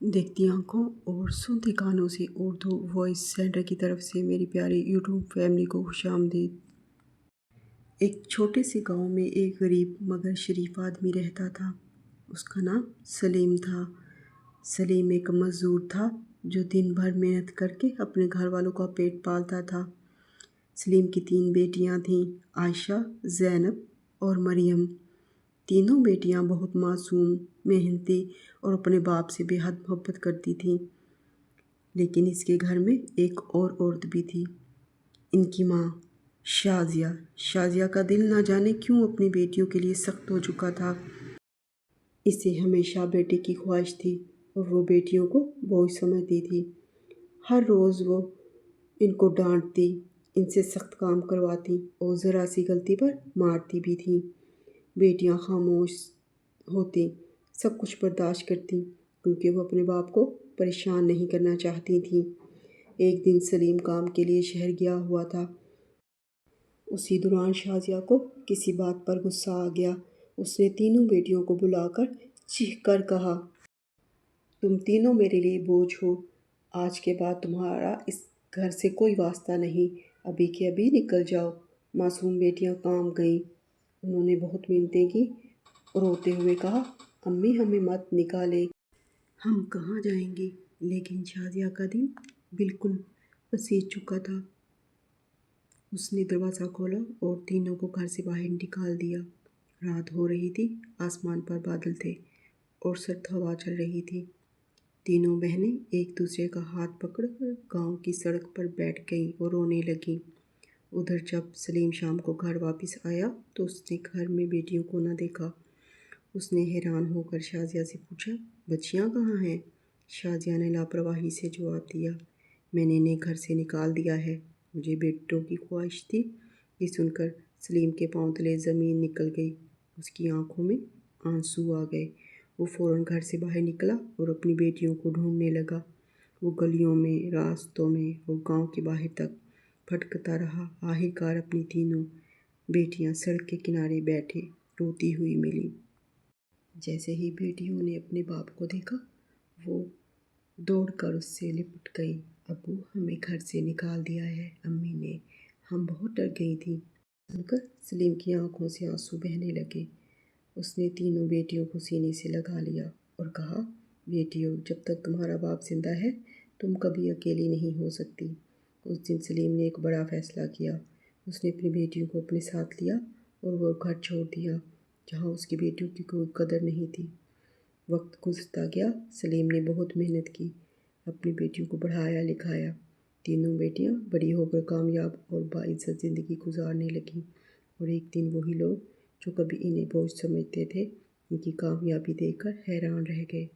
देखती आंखों और सुनती कानों से उर्दू वॉइस सेंटर की तरफ से मेरी प्यारी यूट्यूब फैमिली को खुशामदीद। एक छोटे से गांव में एक गरीब मगर शरीफ आदमी रहता था। उसका नाम सलीम था। सलीम एक मज़दूर था जो दिन भर मेहनत करके अपने घर वालों का पेट पालता था। सलीम की 3 बेटियां थीं, आयशा, ज़ैनब और मरियम। तीनों बेटियां बहुत मासूम, मेहनती और अपने बाप से बेहद मोहब्बत करती थीं। लेकिन इसके घर में एक और औरत भी थी, इनकी माँ शाज़िया। शाज़िया का दिल ना जाने क्यों अपनी बेटियों के लिए सख्त हो चुका था। इसे हमेशा बेटे की ख्वाहिश थी और वो बेटियों को बोझ समझती थी। हर रोज़ वो इनको डांटती, इनसे सख्त काम करवाती और ज़रा सी गलती पर मारती भी थी। बेटियां खामोश होती, सब कुछ बर्दाश्त करती क्योंकि वो अपने बाप को परेशान नहीं करना चाहती थीं। एक दिन सलीम काम के लिए शहर गया हुआ था। उसी दौरान शाज़िया को किसी बात पर गुस्सा आ गया। उसने तीनों बेटियों को बुलाकर चीख कर कहा, तुम तीनों मेरे लिए बोझ हो। आज के बाद तुम्हारा इस घर से कोई वास्ता नहीं। अभी के अभी निकल जाओ। मासूम बेटियां काम गईं। उन्होंने बहुत मिन्नतें की, रोते हुए कहा, अम्मी हमें मत निकाले, हम कहाँ जाएंगे। लेकिन शाज़िया का दिल बिल्कुल पसीज चुका था। उसने दरवाज़ा खोला और तीनों को घर से बाहर निकाल दिया। रात हो रही थी, आसमान पर बादल थे और सर्द हवा चल रही थी। तीनों बहनें एक दूसरे का हाथ पकड़कर गांव की सड़क पर बैठ गईं और रोने लगीं। उधर जब सलीम शाम को घर वापस आया तो उसने घर में बेटियों को न देखा। उसने हैरान होकर शाज़िया से पूछा, बच्चियां कहाँ हैं? शाज़िया ने लापरवाही से जवाब दिया, मैंने इन्हें घर से निकाल दिया है। मुझे बेटों की ख्वाहिश थी। ये सुनकर सलीम के पांव तले ज़मीन निकल गई। उसकी आंखों में आंसू आ गए। वो फ़ौरन घर से बाहर निकला और अपनी बेटियों को ढूंढने लगा। वो गलियों में, रास्तों में और गांव के बाहर तक भटकता रहा। आखिरकार अपनी तीनों बेटियां सड़क के किनारे बैठे रोती हुई मिली। जैसे ही बेटियों ने अपने बाप को देखा, वो दौड़कर उससे लिपट गई। अब्बू, हमें घर से निकाल दिया है अम्मी ने, हम बहुत डर गई थी। सुनकर सलीम की आंखों से आंसू बहने लगे। उसने तीनों बेटियों को सीने से लगा लिया और कहा, बेटियों, जब तक तुम्हारा बाप जिंदा है तुम कभी अकेली नहीं हो सकती। उस दिन सलीम ने एक बड़ा फ़ैसला किया। उसने अपनी बेटियों को अपने साथ लिया और वो घर छोड़ दिया जहाँ उसकी बेटियों की कोई कदर नहीं थी। वक्त गुजरता गया। सलीम ने बहुत मेहनत की, अपनी बेटियों को पढ़ाया लिखाया। तीनों बेटियां बड़ी होकर कामयाब और बाइज्जत ज़िंदगी गुजारने लगीं। और एक दिन वही लोग जो कभी इन्हें बोझ समझते थे, इनकी कामयाबी देखकर हैरान रह गए।